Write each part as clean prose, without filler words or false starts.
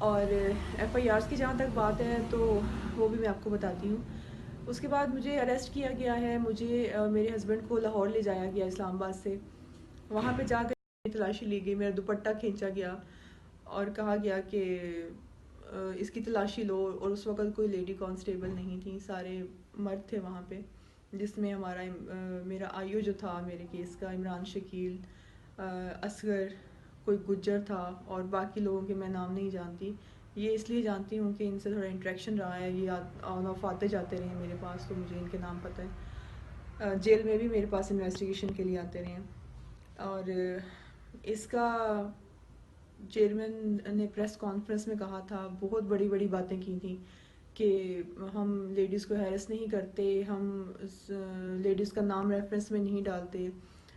اور ایف آئی آرس کی جہاں تک بات ہے تو وہ بھی میں آپ کو بتاتی ہوں. اس کے بعد مجھے اریسٹ کیا گیا ہے. مجھے میرے ہسبینڈ کو لاہور لے جایا گیا اسلام آباد سے. وہاں پہ جا کر تلاشی لی گئی, میرا دوپٹہ کھینچا گیا اور کہا گیا کہ اس کی تلاشی لو. اور اس وقت کوئی لیڈی کانسٹیبل نہیں تھی, سارے مرد تھے وہاں پہ, جس میں میرا آئیو جو تھا میرے کیس کا, عمران شکیل, اصغر, کوئی گجر تھا, اور باقی لوگوں کے میں نام نہیں جانتی. یہ اس لیے جانتی ہوں کہ ان سے تھوڑا انٹریکشن رہا ہے, یہ آن آف آتے جاتے رہے ہیں میرے پاس, تو مجھے ان کے نام پتہ ہے. جیل میں بھی میرے پاس انویسٹیگیشن کے لیے آتے رہے ہیں. اور اس کا چیئرمین نے پریس کانفرنس میں کہا تھا, بہت بڑی بڑی باتیں کی تھیں کہ ہم لیڈیز کو ہیرس نہیں کرتے, ہم لیڈیز کا نام ریفرنس میں نہیں ڈالتے,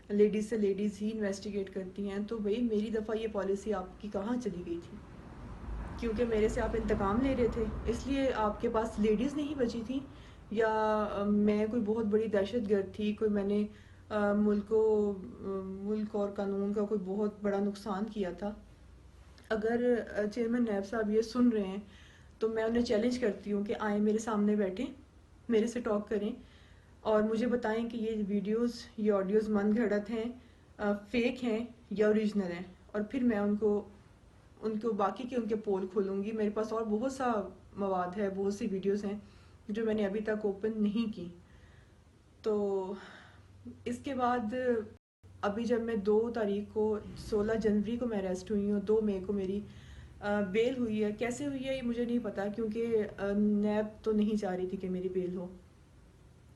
لیڈیز سے لیڈیز ہی انویسٹیگیٹ کرتی ہیں. تو بھئی میری دفعہ یہ پالیسی آپ کی کہاں چلی گئی تھی؟ کیونکہ میرے سے آپ انتقام لے رہے تھے, اس لیے آپ کے پاس لیڈیز نہیں بچی تھی, یا میں کوئی بہت بڑی دہشت گرد تھی, کوئی میں نے ملک اور قانون کا کوئی بہت بڑا نقصان کیا تھا. اگر چیئرمین نیب صاحب یہ سن رہے ہیں تو میں انہیں چیلنج کرتی ہوں کہ آئیں میرے سامنے بیٹھیں, میرے سے ٹاک کریں اور مجھے بتائیں کہ یہ ویڈیوز, یہ آڈیوز من گھڑت ہیں, فیک ہیں یا اوریجنل ہیں, اور پھر میں ان کو باقی کے ان کے پول کھولوں گی. میرے پاس اور بہت سا مواد ہے, بہت سی ویڈیوز ہیں جو میں نے ابھی تک اوپن نہیں کی. تو اس کے بعد ابھی جب میں 2 تاریخ کو 16 جنوری کو میں اریسٹ ہوئی ہوں, 2 مئی کو میری بیل ہوئی ہے. کیسے ہوئی ہے یہ مجھے نہیں پتا, کیونکہ نیب تو نہیں چاہ رہی تھی کہ میری بیل ہو.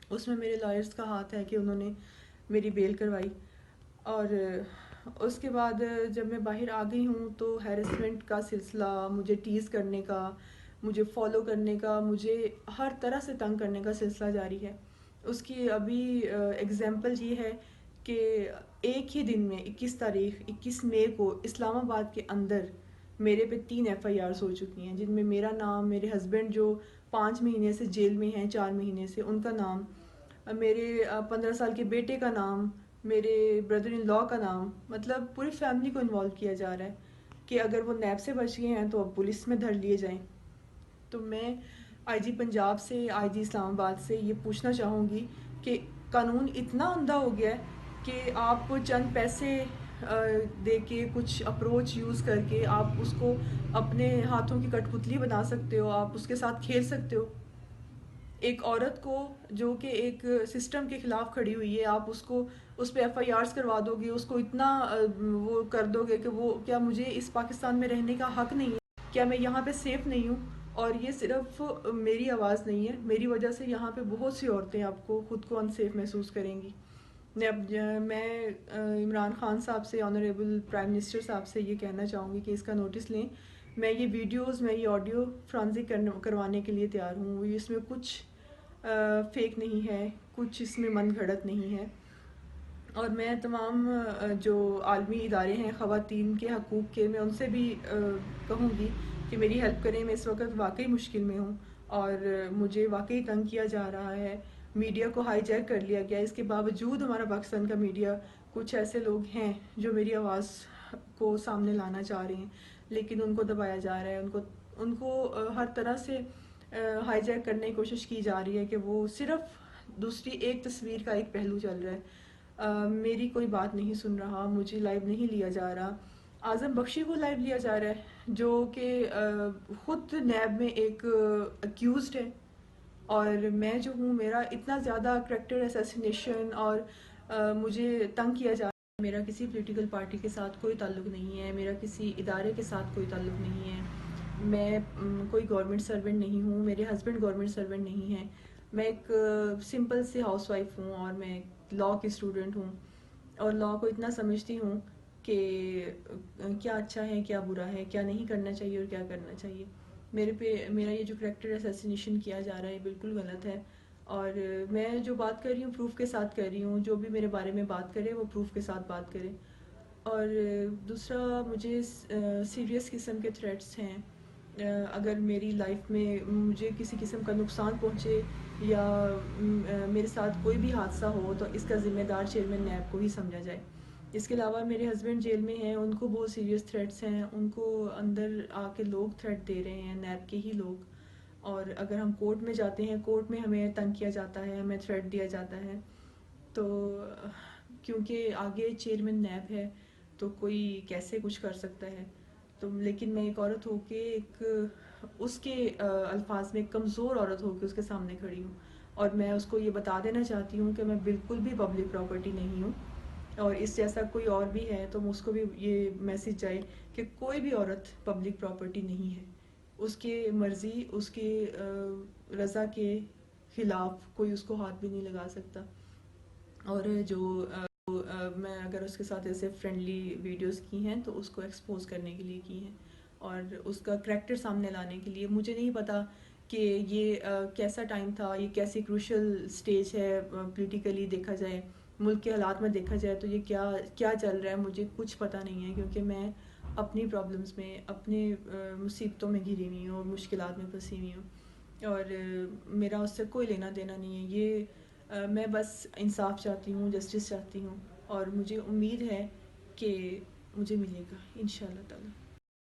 اس میں میرے لائرز کا ہاتھ ہے کہ انہوں نے میری بیل کروائی. اور اس کے بعد جب میں باہر آ گئی ہوں تو ہیرسمنٹ کا سلسلہ, مجھے ٹیز کرنے کا, مجھے فالو کرنے کا, مجھے ہر طرح سے تنگ کرنے کا سلسلہ جاری ہے. اس کی ابھی ایگزامپل یہ ہے کہ ایک ہی دن میں 21 مئی کو اسلام آباد کے اندر میرے پہ 3 ایف آئی آرز ہو چکی ہیں, جن میں میرا نام, میرے ہسبینڈ جو 5 مہینے سے جیل میں ہیں, 4 مہینے سے, ان کا نام, میرے 15 سال کے بیٹے کا نام, میرے بردر ان لاء کا نام, مطلب پوری فیملی کو انوالو کیا جا رہا ہے کہ اگر وہ نیب سے بچ گئے ہیں تو اب پولیس میں دھر لیے جائیں. تو میں آئی جی پنجاب سے, آئی جی اسلام آباد سے یہ پوچھنا چاہوں گی کہ قانون اتنا عمدہ ہو گیا ہے کہ آپ کو چند پیسے دے کے, کچھ اپروچ یوز کر کے آپ اس کو اپنے ہاتھوں کی کٹ پتلی بنا سکتے ہو, آپ اس کے ساتھ کھیل سکتے ہو. ایک عورت کو جو کہ ایک سسٹم کے خلاف کھڑی ہوئی ہے, آپ اس پہ ایف آئی آرز کروا دو گے, اس کو اتنا وہ کر دو گے کہ وہ, کیا مجھے اس پاکستان میں رہنے کا حق نہیں ہے؟ کیا میں یہاں پہ سیف نہیں ہوں؟ اور یہ صرف میری آواز نہیں ہے, میری وجہ سے یہاں پہ بہت سی عورتیں آپ کو خود کو انسیف محسوس کریں گی. میں عمران خان صاحب سے, آنریبل پرائم منسٹر صاحب سے یہ کہنا چاہوں گی کہ اس کا نوٹس لیں. میں یہ ویڈیوز, میں یہ آڈیو فرانزک کروانے کے لیے تیار ہوں. اس میں کچھ فیک نہیں ہے, کچھ اس میں من گھڑت نہیں ہے. اور میں تمام جو عالمی ادارے ہیں خواتین کے حقوق کے, میں ان سے بھی کہوں گی کہ میری ہیلپ کریں. میں اس وقت واقعی مشکل میں ہوں اور مجھے واقعی تنگ کیا جا رہا ہے. میڈیا کو ہائی جیک کر لیا گیا. اس کے باوجود ہمارا پاکستان کا میڈیا, کچھ ایسے لوگ ہیں جو میری آواز کو سامنے لانا چاہ رہے ہیں, لیکن ان کو دبایا جا رہا ہے. ان کو ہر طرح سے ہائی جیک کرنے کی کوشش کی جا رہی ہے کہ وہ صرف دوسری ایک تصویر کا ایک پہلو چل رہا ہے. میری کوئی بات نہیں سن رہا, مجھے لائیو نہیں لیا جا رہا. اعظم بخشی کو لائیو لیا جا رہا ہے جو کہ خود نیب میں ایک اکیوزڈ ہے, اور میں جو ہوں, میرا اتنا زیادہ کریکٹر اسیسینیشن اور مجھے تنگ کیا جا رہا ہے. میرا کسی پولیٹیکل پارٹی کے ساتھ کوئی تعلق نہیں ہے, میرا کسی ادارے کے ساتھ کوئی تعلق نہیں ہے, میں کوئی گورنمنٹ سرونٹ نہیں ہوں, میرے ہسبینڈ گورنمنٹ سرونٹ نہیں ہیں, میں ایک سمپل سی ہاؤس وائف ہوں, اور میں لاء کی اسٹوڈنٹ ہوں, اور لاء کو اتنا سمجھتی ہوں کہ کیا اچھا ہے, کیا برا ہے, کیا نہیں کرنا چاہیے اور کیا کرنا چاہیے. میرا یہ جو کریکٹر اسیسینیشن کیا جا رہا ہے بالکل غلط ہے, اور میں جو بات کر رہی ہوں پروف کے ساتھ کر رہی ہوں. جو بھی میرے بارے میں بات کرے وہ پروف کے ساتھ بات کرے. اور دوسرا, مجھے سیریس قسم کے تھریٹس ہیں. اگر میری لائف میں مجھے کسی قسم کا نقصان پہنچے یا میرے ساتھ کوئی بھی حادثہ ہو تو اس کا ذمہ دار چیئرمین نیب کو ہی سمجھا جائے. اس کے علاوہ میرے ہسبینڈ جیل میں ہیں، ان کو بہت سیریس تھریٹس ہیں، ان کو اندر آ کے لوگ تھریٹ دے رہے ہیں، نیب کے ہی لوگ. اور اگر ہم کورٹ میں جاتے ہیں، کورٹ میں ہمیں تنگ کیا جاتا ہے، ہمیں تھریٹ دیا جاتا ہے. تو کیونکہ آگے چیئرمین نیب ہے تو کوئی کیسے کچھ کر سکتا ہے. تو لیکن میں ایک عورت ہو کے ایک اس کے الفاظ میں ایک کمزور عورت ہو کے اس کے سامنے کھڑی ہوں، اور میں اس کو یہ بتا دینا چاہتی ہوں کہ میں بالکل بھی پبلک پراپرٹی نہیں ہوں. اور اس جیسا کوئی اور بھی ہے تو اس کو بھی یہ میسج جائے کہ کوئی بھی عورت پبلک پراپرٹی نہیں ہے. اس کے مرضی، اس کی رضا کے خلاف کوئی اس کو ہاتھ بھی نہیں لگا سکتا. اور جو میں اگر اس کے ساتھ ایسے فرینڈلی ویڈیوز کی ہیں تو اس کو ایکسپوز کرنے کے لیے کی ہیں، اور اس کا کریکٹر سامنے لانے کے لیے. مجھے نہیں پتا کہ یہ کیسا ٹائم تھا، یہ کیسی کروشل سٹیج ہے پولیٹیکلی دیکھا جائے، ملک کے حالات میں دیکھا جائے تو یہ کیا چل رہا ہے، مجھے کچھ پتہ نہیں ہے، کیونکہ میں اپنی پرابلمس میں، اپنے مصیبتوں میں گھری ہوئی ہوں اور مشکلات میں پھنسی ہوئی ہوں، اور میرا اس سے کوئی لینا دینا نہیں ہے. یہ میں بس انصاف چاہتی ہوں، جسٹس چاہتی ہوں، اور مجھے امید ہے کہ مجھے ملے گا انشاءاللہ تعالی.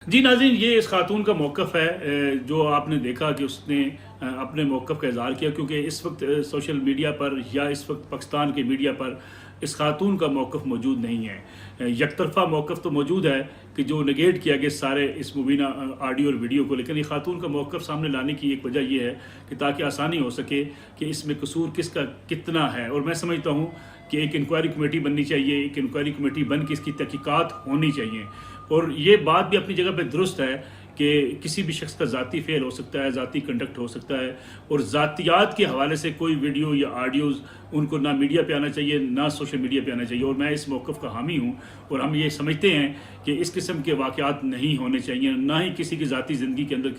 جی ناظرین، یہ اس خاتون کا موقف ہے جو آپ نے دیکھا کہ اس نے اپنے موقف کا اظہار کیا، کیونکہ اس وقت سوشل میڈیا پر یا اس وقت پاکستان کے میڈیا پر اس خاتون کا موقف موجود نہیں ہے. یک طرفہ موقف تو موجود ہے کہ جو نگیٹ کیا گیا سارے اس مبینہ آڈیو اور ویڈیو کو، لیکن یہ خاتون کا موقف سامنے لانے کی ایک وجہ یہ ہے کہ تاکہ آسانی ہو سکے کہ اس میں قصور کس کا کتنا ہے. اور میں سمجھتا ہوں کہ ایک انکوائری کمیٹی بننی چاہیے، ایک انکوائری کمیٹی بن کے اس کی تحقیقات ہونی چاہیے. اور یہ بات بھی اپنی جگہ پہ درست ہے کہ کسی بھی شخص کا ذاتی فعل ہو سکتا ہے، ذاتی کنڈکٹ ہو سکتا ہے، اور ذاتیات کے حوالے سے کوئی ویڈیو یا آڈیوز ان کو نہ میڈیا پہ آنا چاہیے، نہ سوشل میڈیا پہ آنا چاہیے. اور میں اس موقف کا حامی ہوں، اور ہم یہ سمجھتے ہیں کہ اس قسم کے واقعات نہیں ہونے چاہیے، نہ ہی کسی کی ذاتی زندگی کے اندر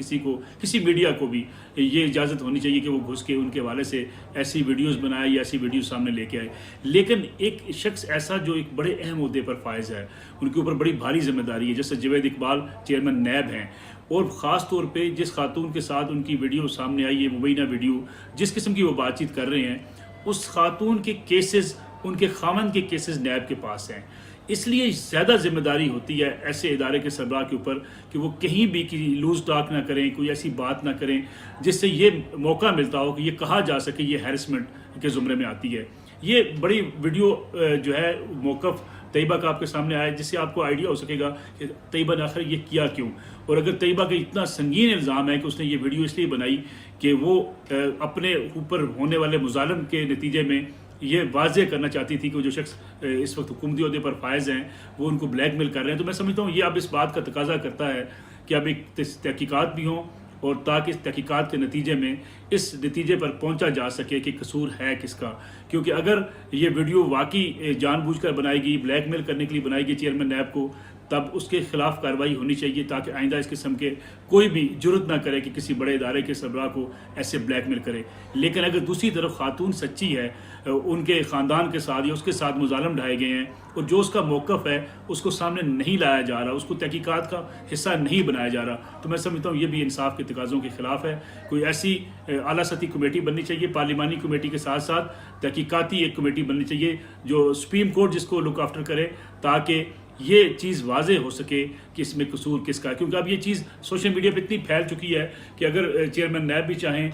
کسی میڈیا کو بھی یہ اجازت ہونی چاہیے کہ وہ گھس کے ان کے حوالے سے ایسی ویڈیوز بنائے یا ایسی ویڈیوز سامنے لے کے آئے. لیکن ایک شخص ایسا جو ایک بڑے اہم عہدے پر فائز ہے، ان کے اوپر بڑی بھاری ذمہ داری ہے، جیسے جاوید اقبال چیئرمین نیب ہیں، اور خاص طور پہ جس خاتون کے ساتھ ان کی ویڈیو سامنے آئی، یہ مبینہ ویڈیو، جس قسم کی وہ بات چیت کر رہے ہیں، اس خاتون کے کیسز، ان کے خاوند کے کیسز نیب کے پاس ہیں. اس لیے زیادہ ذمہ داری ہوتی ہے ایسے ادارے کے سربراہ کے اوپر کہ وہ کہیں بھی لوز ٹاک نہ کریں، کوئی ایسی بات نہ کریں جس سے یہ موقع ملتا ہو کہ یہ کہا جا سکے یہ ہیرسمنٹ کے زمرے میں آتی ہے. یہ بڑی ویڈیو جو ہے موقف طیبہ کا آپ کے سامنے آیا، جس سے آپ کو آئیڈیا ہو سکے گا کہ طیبہ نے آخر یہ کیا کیوں. اور اگر طیبہ کا اتنا سنگین الزام ہے کہ اس نے یہ ویڈیو اس لیے بنائی کہ وہ اپنے اوپر ہونے والے مظالم کے نتیجے میں یہ واضح کرنا چاہتی تھی کہ وہ جو شخص اس وقت حکومتی عہدے پر فائز ہیں وہ ان کو بلیک میل کر رہے ہیں، تو میں سمجھتا ہوں یہ اب اس بات کا تقاضا کرتا ہے کہ اب ایک تحقیقات بھی ہوں، اور تاکہ اس تحقیقات کے نتیجے میں اس نتیجے پر پہنچا جا سکے کہ قصور ہے کس کا. کیونکہ اگر یہ ویڈیو واقعی جان بوجھ کر بنائی گئی، بلیک میل کرنے کے لیے بنائی گئی چیئرمین نیب کو، تب اس کے خلاف کارروائی ہونی چاہیے تاکہ آئندہ اس قسم کے کوئی بھی جرت نہ کرے کہ کسی بڑے ادارے کے سربراہ کو ایسے بلیک میل کرے. لیکن اگر دوسری طرف خاتون سچی ہے، ان کے خاندان کے ساتھ یا اس کے ساتھ مظالم ڈھائے گئے ہیں، اور جو اس کا موقف ہے اس کو سامنے نہیں لایا جا رہا، اس کو تحقیقات کا حصہ نہیں بنایا جا رہا، تو میں سمجھتا ہوں یہ بھی انصاف کے تقاضوں کے خلاف ہے. کوئی ایسی اعلیٰ سطحی کمیٹی بننی چاہیے، پارلیمانی کمیٹی کے ساتھ ساتھ تحقیقاتی ایک کمیٹی بننی چاہیے جو سپریم کورٹ جس کو لک آفٹر کرے، تاکہ یہ چیز واضح ہو سکے کہ اس میں قصور کس کا ہے. کیونکہ اب یہ چیز سوشل میڈیا پہ اتنی پھیل چکی ہے کہ اگر چیئرمین نیب بھی چاہیں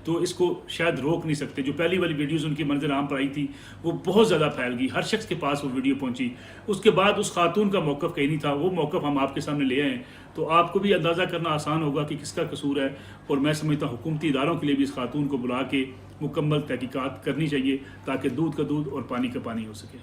تو اس کو شاید روک نہیں سکتے. جو پہلی والی ویڈیوز ان کی منظر عام پر آئی تھی وہ بہت زیادہ پھیل گئی، ہر شخص کے پاس وہ ویڈیو پہنچی. اس کے بعد اس خاتون کا موقف کہیں نہیں تھا، وہ موقف ہم آپ کے سامنے لے آئے ہیں، تو آپ کو بھی اندازہ کرنا آسان ہوگا کہ کس کا قصور ہے. اور میں سمجھتا ہوں حکومتی اداروں کے لیے بھی اس خاتون کو بلا کے مکمل تحقیقات کرنی چاہیے تاکہ دودھ کا دودھ اور پانی کا پانی ہو سکے.